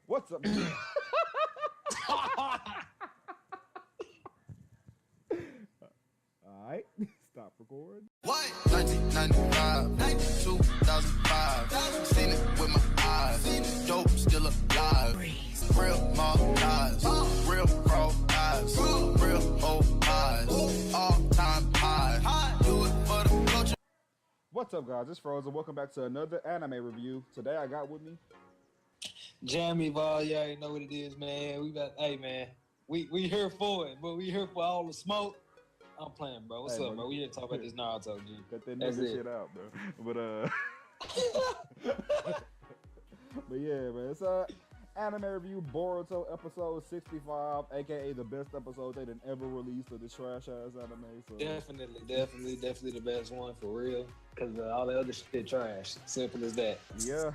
What's up? All right, stop recording. What? 1995, 2005. Seen it with my eyes. Dope still alive. Real mob ties. Real raw eyes. Real old eyes. All time high. Do it for the culture. What's up, guys? It's Frozen. Welcome back to another anime review. Today I got with me. Jamie Ball, you already know what it is, man. Hey man, we here for it, but we here for all the smoke. I'm playing, bro. What's up, bro? We here to talk about this Naruto, G. Cut that nigga shit out, bro. But yeah, man, it's anime review Boruto episode 65, aka the best episode they done ever released of this trash ass anime. So Definitely the best one for real. Cause all the other shit trash. Simple as that. Yeah.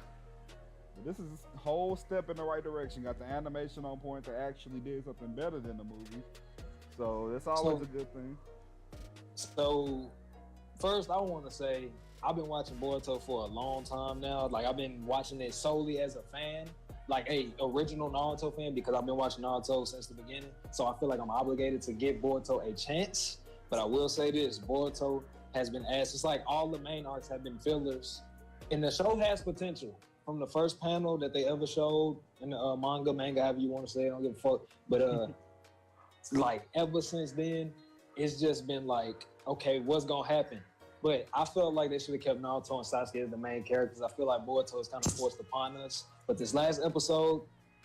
But this is a whole step in the right direction. Got the animation on point. They actually did something better than the movie. So that's always a good thing. So first I want to say I've been watching Boruto for a long time now. Like I've been watching it solely as a fan, like a original Naruto fan, because I've been watching Naruto since the beginning. So I feel like I'm obligated to give Boruto a chance. But I will say this, Boruto has been ass. It's like all the main arcs have been fillers. And the show has potential. From the first panel that they ever showed in the manga, however you want to say it, I don't give a fuck. But like ever since then, it's just been like, okay, what's gonna happen? But I felt like they should have kept Naruto and Sasuke as the main characters. I feel like Boruto is kind of forced upon us. But this last episode,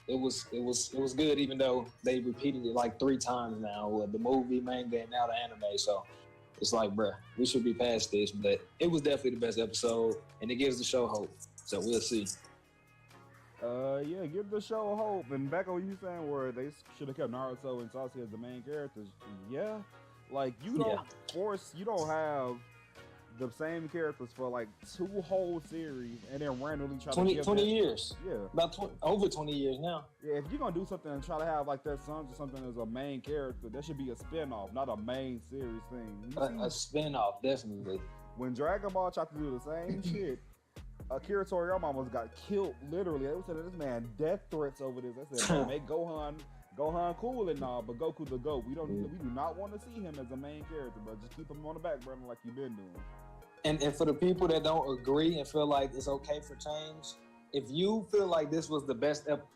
it was good, even though they repeated it like 3 times now with the movie, manga, and now the anime. So it's like, bruh, we should be past this. But it was definitely the best episode, and it gives the show hope. So we'll see. Yeah, give the show hope. And back on what you saying, where they should have kept Naruto and Sasuke as the main characters. Yeah, like you don't have the same characters for like 2 whole series, and then randomly try to give 20 years. Yeah, about over 20 years now. Yeah, if you're gonna do something and try to have like their sons or something as a main character, that should be a spin-off, not a main series thing. A spin-off, definitely. When Dragon Ball tried to do the same shit. Akira Toriyama almost got killed, literally. They said this man death threats over this. They said, make Gohan cool and all, but Goku the GOAT. We do not want to see him as a main character, but just keep him on the back burner like you've been doing. And for the people that don't agree and feel like it's okay for change, if you feel like this was the best episode,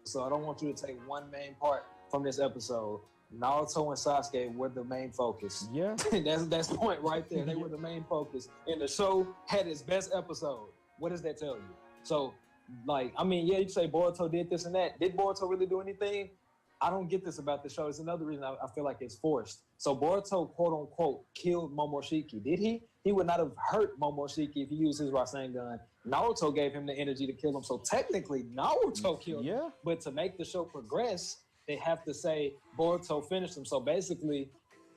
so I don't want you to take one main part from this episode. Naruto and Sasuke were the main focus. Yeah. that's the point right there. They were the main focus. And the show had its best episode. What does that tell you? So, like, I mean, yeah, you say Boruto did this and that. Did Boruto really do anything? I don't get this about the show. It's another reason I feel like it's forced. So Boruto, quote unquote, killed Momoshiki. Did he? He would not have hurt Momoshiki if he used his Rasengan. Naruto gave him the energy to kill him. So technically, Naruto killed him. But to make the show progress, they have to say Boruto finished him. So basically,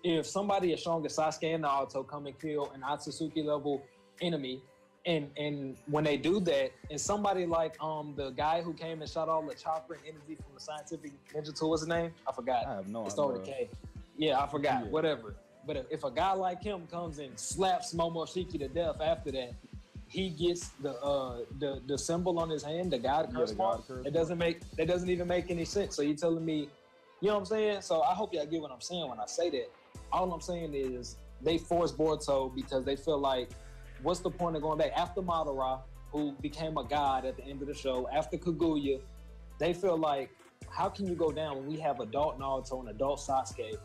if somebody as strong as Sasuke and Naruto come and kill an Otsutsuki level enemy, and when they do that, and somebody like the guy who came and shot all the chakra and energy from the scientific ninja tool, what's his name? I forgot. I have no idea. It started with a K. Yeah, I forgot. Yeah. Whatever. But if a guy like him comes and slaps Momoshiki to death after that, he gets the symbol on his hand, the God curse mark. That doesn't even make any sense. So you're telling me, you know what I'm saying? So I hope y'all get what I'm saying when I say that. All I'm saying is they forced Boruto because they feel like, what's the point of going back? After Madara, who became a god at the end of the show, after Kaguya, they feel like, how can you go down when we have adult Naruto and adult Sasuke?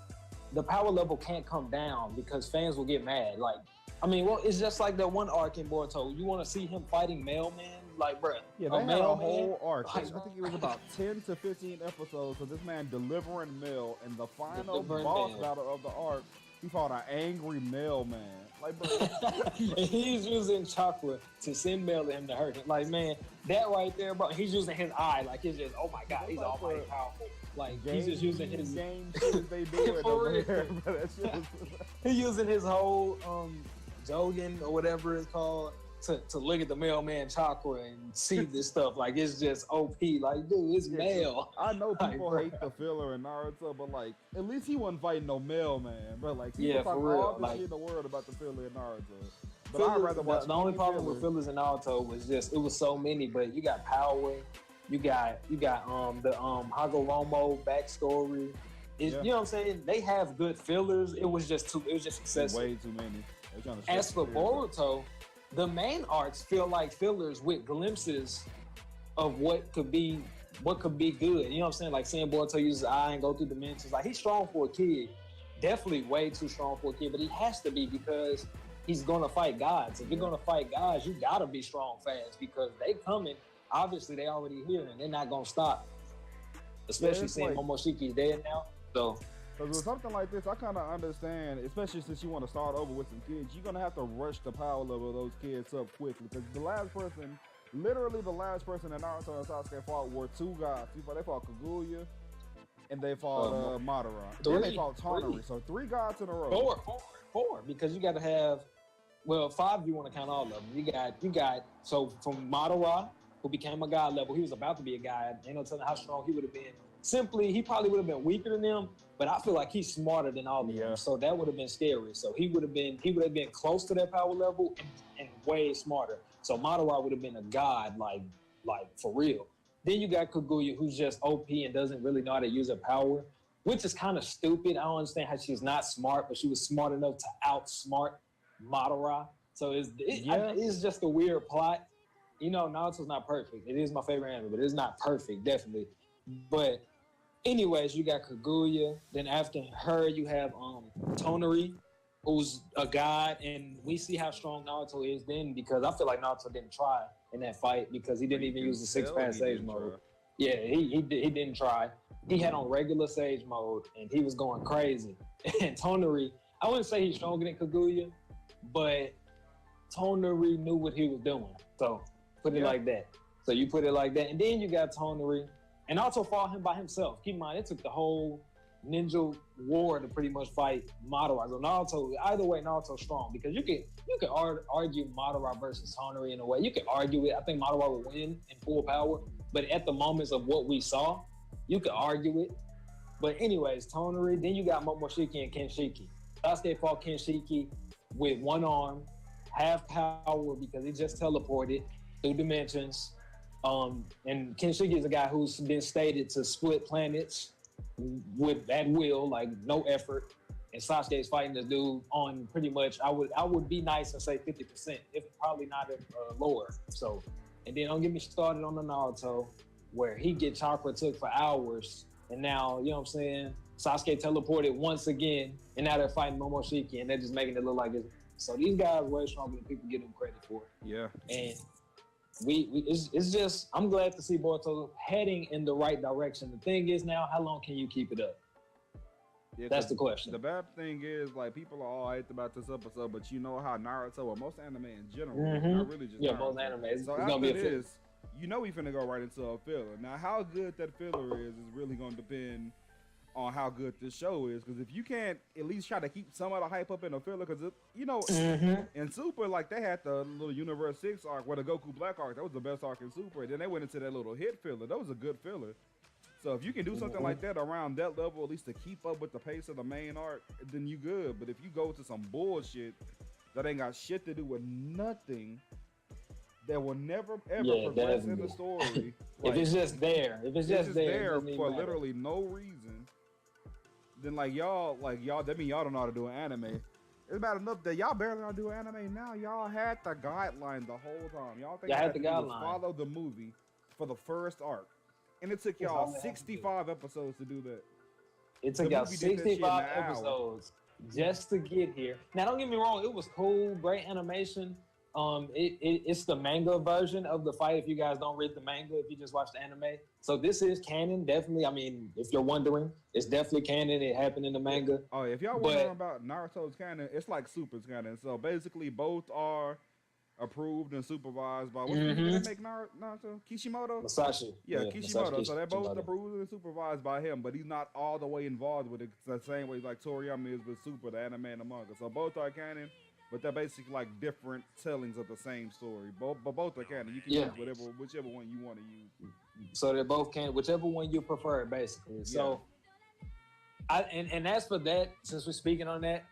The power level can't come down because fans will get mad. Like, I mean, well, it's just like that one arc in Boruto. You want to see him fighting Mailman? Like, bruh. Yeah, they had a whole arc. Like, I think it was about 10 to 15 episodes of this man delivering mail, and the final boss battle of the arc, he fought an angry mailman. Like, bro. He's using chakra to send mail to him to hurt him. Like, man, that right there, bro. He's using his eye. Like, it's just, oh my God, he's almighty powerful. Like, he's just using his game shit they do it over there. He's using his whole Jogan or whatever it's called to look at the mailman chakra and see this stuff. Like, it's just OP. Like, dude, it's mail. I know people hate the filler in Naruto, but like, at least he wasn't fighting no mailman. But like, people talk all the shit in the world about the filler in Naruto. But I'd rather watch the only problem with fillers in Naruto was just, it was so many, but you got Power, You got the Hagoromo backstory. You know what I'm saying? They have good fillers. It was just excessive. Way too many. As for Boruto, the main arcs feel like fillers with glimpses of what could be good. You know what I'm saying? Like seeing Boruto use his eye and go through dimensions. Like he's strong for a kid. Definitely way too strong for a kid, but he has to be because he's gonna fight gods. If you're gonna fight gods, you gotta be strong fast because they coming. Obviously, they already here and they're not gonna stop. Especially seeing Momoshiki's dead now. So, because with something like this, I kind of understand, especially since you want to start over with some kids, you're gonna have to rush the power level of those kids up quickly. Because literally the last person that Naruto and Sasuke fought were two guys. They fought Kaguya and they fought Madara. Then they fought Tonari. So 3 gods in a row. Four, because you got to have, 5 if you want to count all of them. You got so from Madara, who became a god level, he was about to be a god. Ain't no telling how strong he would have been. Simply, he probably would have been weaker than them, but I feel like he's smarter than all of them. So that would have been scary. So he would have been close to that power level and way smarter. So Madara would have been a god, like for real. Then you got Kaguya, who's just OP and doesn't really know how to use her power, which is kind of stupid. I don't understand how she's not smart, but she was smart enough to outsmart Madara. So it's just a weird plot. You know, Naruto's not perfect. It is my favorite anime, but it's not perfect, definitely. But anyways, you got Kaguya. Then after her, you have Tonari, who's a god, and we see how strong Naruto is then because I feel like Naruto didn't try in that fight because he didn't even use the 6-pass Sage mode. Yeah, he didn't try. He had on regular Sage mode, and he was going crazy. And Tonari, I wouldn't say he's stronger than Kaguya, but Tonari knew what he was doing. So put it like that. So you put it like that, and then you got Tonari. And also fought him by himself. Keep in mind, it took the whole ninja war to pretty much fight Madara. So Naruto, either way, Naruto's strong because you could argue Madara versus Tonari in a way. You could argue it. I think Madara would win in full power, but at the moments of what we saw, you could argue it. But anyways, Tonari. Then you got Momoshiki and Kenshiki. Sasuke fought Kenshiki with one arm, half power because he just teleported through dimensions. And Kenshiki is a guy who's been stated to split planets with at will, like no effort. And Sasuke is fighting this dude on pretty much, I would be nice and say 50%, if probably not lower. So, and then don't get me started on the Naruto, where he get chakra took for hours, and now, you know what I'm saying, Sasuke teleported once again, and now they're fighting Momoshiki, and they're just making it look like it's... So these guys are way stronger than people give them credit for. Yeah. And it's just, I'm glad to see Boruto heading in the right direction. The thing is now, how long can you keep it up? Yeah, that's the question. The bad thing is, like, people are all hyped about this episode, but you know how Naruto, or most anime in general, not really just Naruto. Most anime. It's so gonna be a filler. You know we finna go right into a filler. Now, how good that filler is really gonna depend on how good this show is. Because if you can't at least try to keep some of the hype up in a filler, because, you know, in Super, like, they had the little Universe 6 arc, where the Goku Black arc, that was the best arc in Super. And then they went into that little hit filler. That was a good filler. So if you can do something like that around that level, at least to keep up with the pace of the main arc, then you good. But if you go to some bullshit that ain't got shit to do with nothing, that will never ever progress in the story. Like, if it's just there, for literally no reason, then y'all, that mean y'all don't know how to do an anime. It's bad enough that y'all barely know how to do an anime now. Y'all had the guideline the whole time. Y'all think y'all had the guideline. Follow the movie for the first arc. And it took y'all 65 episodes to do that. It took y'all 65 episodes just to get here. Now, don't get me wrong. It was cool. Great animation. It's the manga version of the fight. If you guys don't read the manga, if you just watch the anime. So this is canon, definitely. I mean, if you're wondering, it's definitely canon. It happened in the manga. Oh, if y'all wondering about Naruto's canon, it's like Super's canon. So basically, both are approved and supervised by what did they make Naruto? Kishimoto? Masashi. Yeah, Kishimoto. Masashi so they're both Kishimoto. approved and supervised by him, but he's not all the way involved with it the same way like Toriyama is with Super, the anime and the manga. So both are canon, but they're basically like different tellings of the same story. But both are canon. You can use whichever one you want to use. So they're both canon, whichever one you prefer, basically. So, and as for that, since we're speaking on that,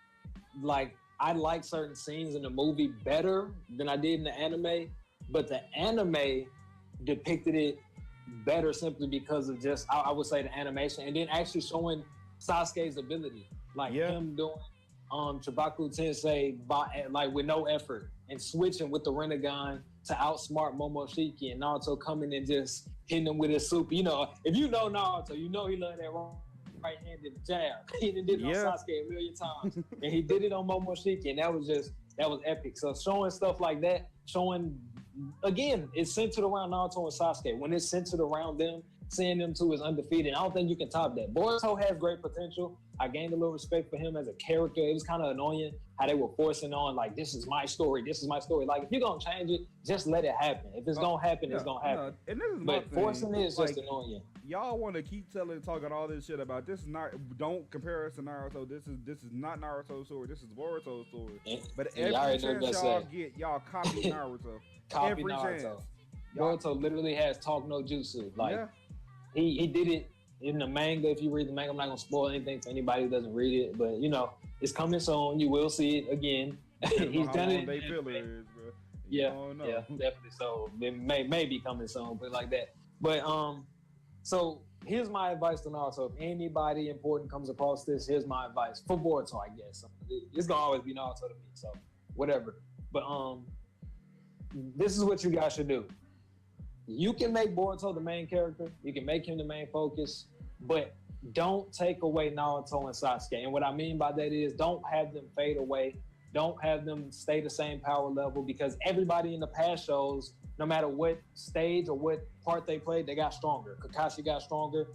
like, I like certain scenes in the movie better than I did in the anime, but the anime depicted it better simply because of just I would say the animation, and then actually showing Sasuke's ability, like him doing Chibaku Tensei like with no effort and switching with the Rinnegan to outsmart Momoshiki, and Naruto coming and just hitting him with his super. You know, if you know Naruto, you know he loved that right-handed jab. He did it on Sasuke a million times, and he did it on Momoshiki, and that was epic. So showing stuff like that, showing again, it's centered around Naruto and Sasuke. When it's centered around them, seeing them two is undefeated. I don't think you can top that. Boruto has great potential. I gained a little respect for him as a character. It was kind of annoying how they were forcing on, like, this is my story. This is my story. Like, if you're going to change it, just let it happen. If it's going to happen, it's going to happen. And this is but forcing it is just annoying. Y'all want to keep talking all this shit about this is not, don't compare us to Naruto. This is not Naruto's story. This is Boruto's story. But every chance y'all get, y'all copy Naruto. Copy Naruto. Boruto literally has talk no jutsu. Like, he did it in the manga. If you read the manga, I'm not gonna spoil anything for anybody who doesn't read it, but you know, it's coming soon. You will see it again. He's done it. They feel it is, bro. Yeah, definitely. So it may be coming soon, but like that. But so here's my advice to Naruto. If anybody important comes across this, here's my advice for Boruto. I guess it's gonna always be Naruto to me. So whatever. But this is what you guys should do. You can make Boruto the main character. You can make him the main focus, but don't take away Naruto and Sasuke. And what I mean by that is don't have them fade away. Don't have them stay the same power level, because everybody in the past shows, no matter what stage or what part they played, they got stronger. Kakashi got stronger.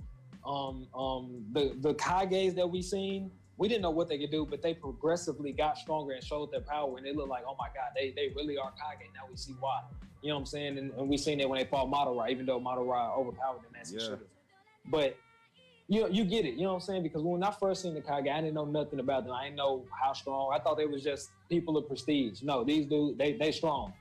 The Kages that we seen, we didn't know what they could do, but they progressively got stronger and showed their power, and it looked like, oh my God, they really are Kage. Now we see why. You know what I'm saying? And we seen it when they fought Madara, even though Madara overpowered them as he should have. But you get it, you know what I'm saying? Because when I first seen the Kage, I didn't know nothing about them. I didn't know how strong. I thought they was just people of prestige. No, these dudes, they strong.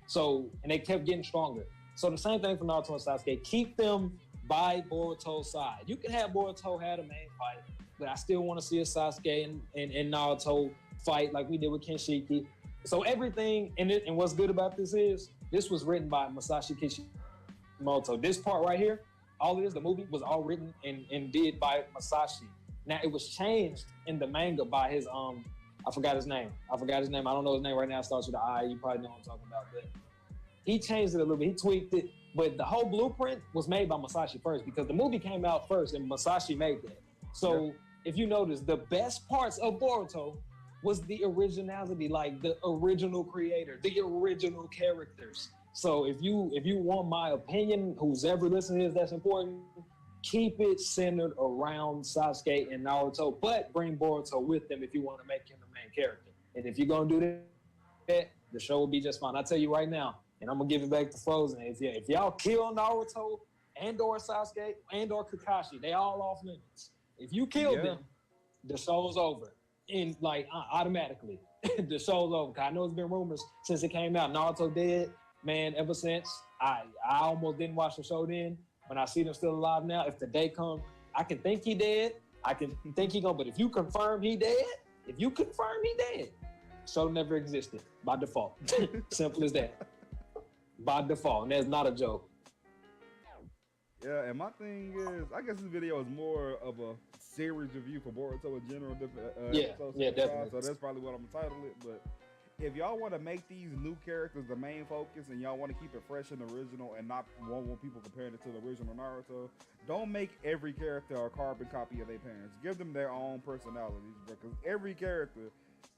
So, and they kept getting stronger. So the same thing for Naruto and Sasuke. Keep them by Boruto's side. You can have Boruto have a main fight, but I still want to see a Sasuke and Naruto fight like we did with Kenshiki. So everything, and what's good about this is, this was written by Masashi Kishimoto. This part right here, all it is, the movie was all written and did by Masashi. Now it was changed in the manga by his I forgot his name. I don't know his name right now. It starts with an I. You probably know what I'm talking about. But he changed it a little bit. He tweaked it. But the whole blueprint was made by Masashi first, because the movie came out first and Masashi made that. So if you notice, the best parts of Boruto was the originality, like the original creator, the original characters. So if you want my opinion, who's ever listening to this, that's important, keep it centered around Sasuke and Naruto, but bring Boruto with them if you want to make him the main character. And if you're going to do that, the show will be just fine. I tell you right now, and I'm going to give it back to Frozen. If y'all kill Naruto and or Sasuke and or Kakashi, they all off limits. If you kill them, the show's over. And like automatically, the show's over. I know it's been rumors since it came out. Naruto dead, man. Ever since I almost didn't watch the show then. When I see them still alive now, if the day comes, I can think he dead. I can think he gone. But if you confirm he dead, show never existed by default. Simple as that. By default, and that's not a joke. Yeah, and my thing is, I guess this video is more of a series review for Boruto in general. Definitely. So that's probably what I'm entitled it. But if y'all want to make these new characters the main focus, and y'all want to keep it fresh and original, and not want people comparing it to the original Naruto, don't make every character a carbon copy of their parents. Give them their own personalities, because every character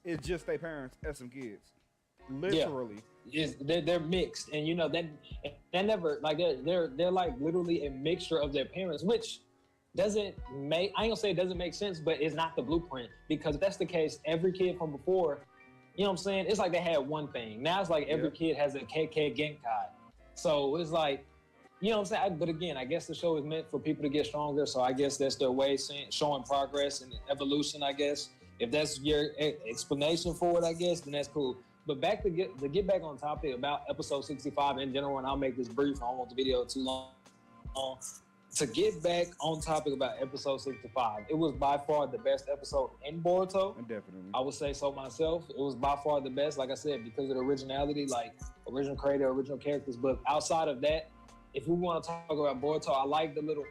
is just their parents as some kids. Literally. They're mixed, and you know that never like they're like literally a mixture of their parents, which doesn't make, I ain't gonna say it doesn't make sense, but it's not the blueprint, because if that's the case, every kid from before, you know what I'm saying, it's like they had one thing. Now it's like every kid has a KK Genkai, so it's like, you know what I'm saying. But again, I guess the show is meant for people to get stronger, so I guess that's their way of showing progress and evolution. I guess if that's your explanation for it, I guess then that's cool. But back to get back on topic about episode 65 in general, and I'll make this brief. I don't want the video too long. To get back on topic about episode 65, it was by far the best episode in Boruto. Definitely. I would say so myself. It was by far the best, like I said, because of the originality, like original creator, original characters. But outside of that, if we want to talk about Boruto, I like the little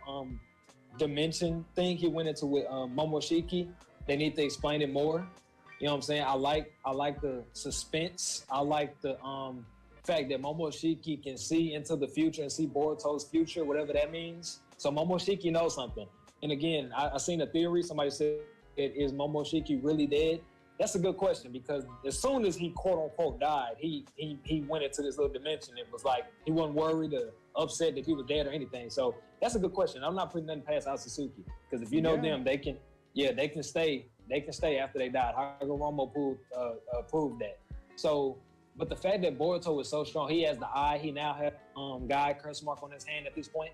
dimension thing he went into with Momoshiki. They need to explain it more. You know what I'm saying? I like the suspense. I like the fact that Momoshiki can see into the future and see Boruto's future, whatever that means. So Momoshiki knows something. And again, I seen a theory. Somebody said, is Momoshiki really dead? That's a good question, because as soon as he quote unquote died, he went into this little dimension. It was like he wasn't worried or upset that he was dead or anything. So that's a good question. I'm not putting nothing past Satsuki, because if you know them, they can stay after they died. Hagoromo proved that. So, but the fact that Boruto is so strong, he has the eye. He now has guy curse mark on his hand at this point.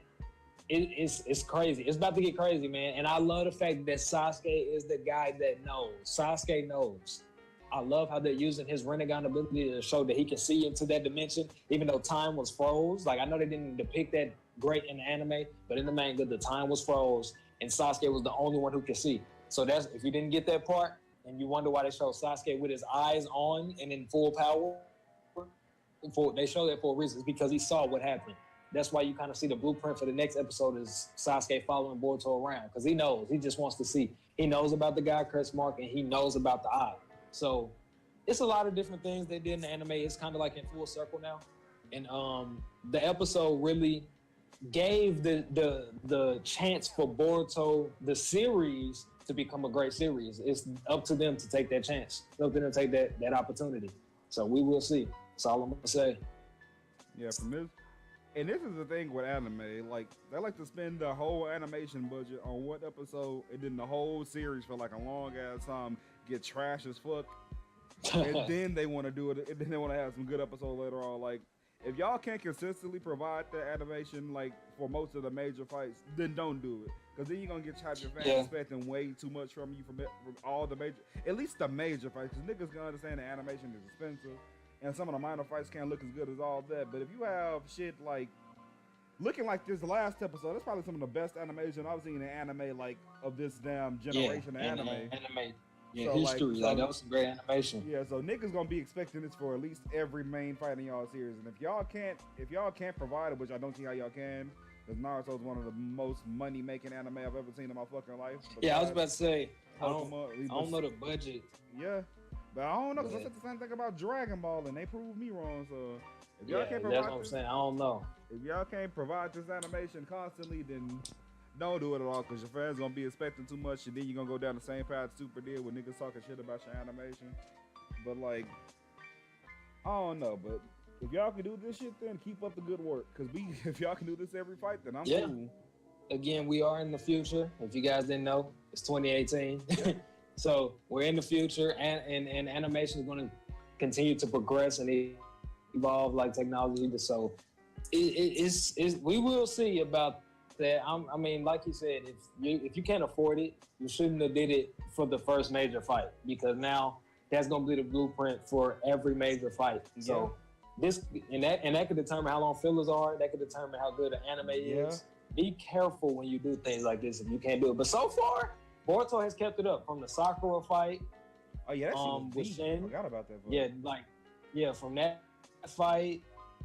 It's crazy. It's about to get crazy, man. And I love the fact that Sasuke is the guy that knows. Sasuke knows. I love how they're using his Rinnegan ability to show that he can see into that dimension, even though time was froze. Like, I know they didn't depict that great in the anime, but in the manga, the time was froze, and Sasuke was the only one who could see. So that's, if you didn't get that part, and you wonder why they show Sasuke with his eyes on and in full power, they show that for a reason. It's because he saw what happened. That's why you kind of see the blueprint for the next episode is Sasuke following Boruto around, because he knows. He just wants to see. He knows about the guy curse mark, and he knows about the eye. So it's a lot of different things they did in the anime. It's kind of like in full circle now. And the episode really gave the chance for Boruto, the series, to become a great series. It's up to them to take that chance. It's up to them to take that opportunity. So we will see. That's all I'm going to say. Yeah, from this. And this is the thing with anime, like, they like to spend the whole animation budget on one episode, and then the whole series for like a long ass time get trash as fuck. And then they want to do it, and then they want to have some good episodes later on. Like, if y'all can't consistently provide the animation, like, for most of the major fights, then don't do it. Because then you're going to get your fans expecting way too much from you from all the major, at least the major fights. Because niggas can understand the animation is expensive, and some of the minor fights can't look as good as all that. But if you have shit like looking like this last episode, that's probably some of the best animation I've seen in anime, like, of this damn generation of anime. Yeah, so, history. Like, that was some great animation. Yeah, so niggas gonna be expecting this for at least every main fight in y'all series. And if y'all can't provide it, which I don't see how y'all can, because Naruto's one of the most money making anime I've ever seen in my fucking life. Yeah, I was about to say, I don't know the budget. Yeah. But I don't know, because I said the same thing about Dragon Ball, and they proved me wrong. So if y'all can't provide that's what I'm saying. I don't know. If y'all can't provide this animation constantly, then don't do it at all, because your fans gonna be expecting too much, and then you're gonna go down the same path Super did with niggas talking shit about your animation. But, like, I don't know, but if y'all can do this shit, then keep up the good work, because if y'all can do this every fight, then I'm cool. Again, we are in the future. If you guys didn't know, it's 2018. So we're in the future, and animation is going to continue to progress and evolve like technology. So we will see about that. I mean, like you said, if you can't afford it, you shouldn't have did it for the first major fight, because now that's going to be the blueprint for every major fight. So that could determine how long fillers are. That could determine how good an anime is. Be careful when you do things like this if you can't do it. But so far, Boruto has kept it up from the Sakura fight. Oh yeah, that with Shin. I forgot about that. From that fight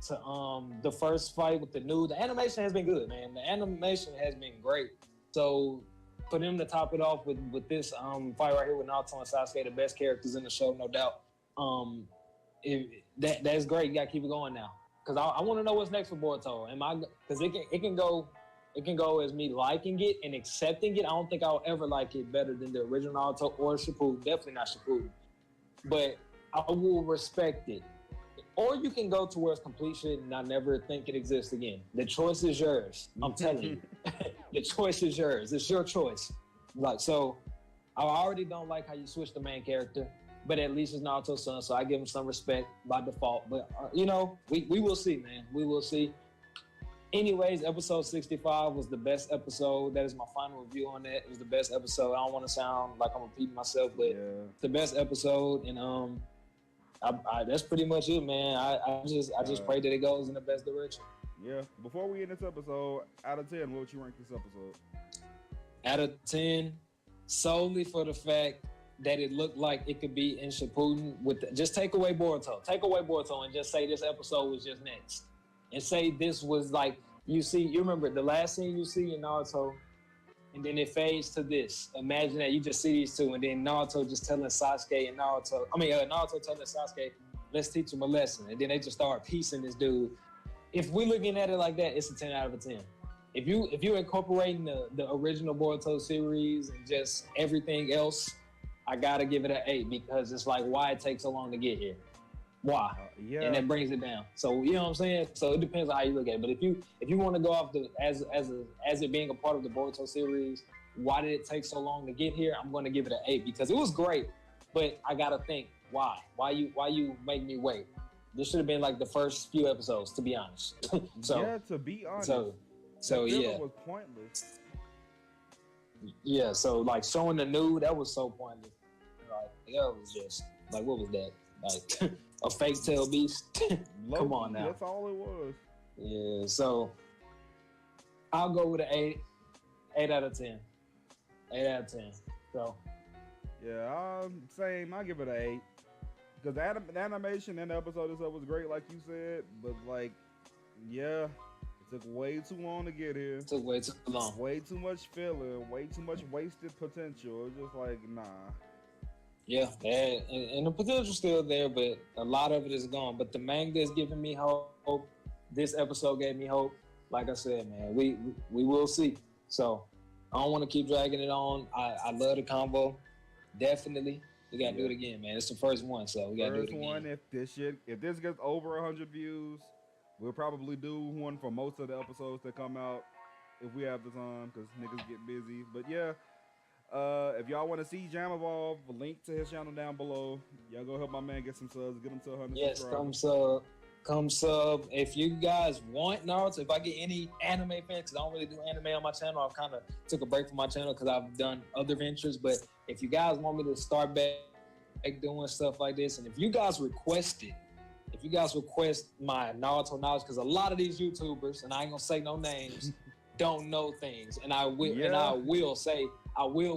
to the first fight with the animation has been good, man. The animation has been great. So for them to top it off with this fight right here with Naruto and Sasuke, the best characters in the show, no doubt. That's great. You gotta keep it going now, because I want to know what's next for Boruto. Because it can go as me liking it and accepting it. I don't think I'll ever like it better than the original Naruto or Shippuden. Definitely not Shippuden. But I will respect it. Or you can go towards complete shit and I never think it exists again. The choice is yours. I'm telling you. The choice is yours. It's your choice. Like, so I already don't like how you switch the main character, but at least it's Naruto's son, so I give him some respect by default. But, we will see, man. We will see. Anyways, episode 65 was the best episode. That is my final review on that. It was the best episode. I don't want to sound like I'm repeating myself, but it's the best episode. And that's pretty much it, man. I just pray that it goes in the best direction. Yeah. Before we end this episode, out of 10, what would you rank this episode? Out of 10, solely for the fact that it looked like it could be in Shippuden. Just take away Boruto. Take away Boruto and just say this episode was just next. And say this was like you remember the last scene you see in Naruto, and then it fades to this. Imagine that you just see these two, and then Naruto just telling Sasuke and Naruto telling Sasuke, let's teach him a lesson, and then they just start piecing this dude. If we're looking at it like that, it's a 10 out of a 10. If you're incorporating the original Boruto series and just everything else, I gotta give it an 8 because it's like why it takes so long to get here. Why? Yeah. And that brings it down. So you know what I'm saying? So it depends on how you look at it. But if you want to go off as it being a part of the Boruto series, why did it take so long to get here? I'm going to give it an 8 because it was great, but I gotta think why? Why you make me wait? This should have been like the first few episodes, to be honest. To be honest. So yeah, it was pointless. Yeah, so like showing the nude, that was so pointless. Like that was just like what was that? Like a fake tail beast. Come on now. That's all it was. Yeah, so I'll go with an 8 out of 10. 8 out of 10. So yeah, same. I give it an 8 because the animation and the episode itself was great, like you said. But like, yeah, it took way too long to get here. It took way too long. Way too much filler. Way too much wasted potential. It's just like nah. Yeah, and the potential's still there, but a lot of it is gone. But the manga is giving me hope. This episode gave me hope. Like I said, man, we will see. So I don't want to keep dragging it on. I love the combo. Definitely, we gotta do it again, man. It's the first one, so we gotta do it again. First one. If this gets over 100 views, we'll probably do one for most of the episodes that come out if we have the time, because niggas get busy. But yeah. If y'all want to see Jam Evolve, link to his channel down below. Y'all go help my man get some subs, get him to 100 Yes, subscribers. come sub. If you guys want Naruto, if I get any anime fans, because I don't really do anime on my channel, I've kind of took a break from my channel because I've done other ventures. But if you guys want me to start back doing stuff like this, and if you guys request my Naruto knowledge, because a lot of these YouTubers, and I ain't gonna say no names, don't know things, and I will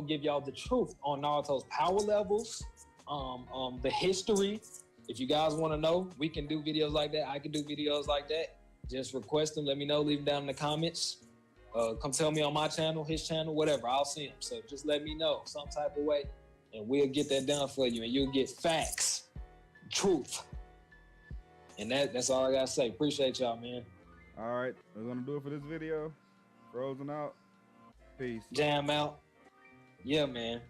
give y'all the truth on Naruto's power levels, the history. If you guys want to know, we can do videos like that. I can do videos like that. Just request them. Let me know. Leave them down in the comments. Come tell me on my channel, his channel, whatever. I'll see them. So just let me know some type of way, and we'll get that done for you, and you'll get facts, truth. And that's all I got to say. Appreciate y'all, man. All right. We're going to do it for this video. Frozen out. Peace. Jam out. Yeah, man.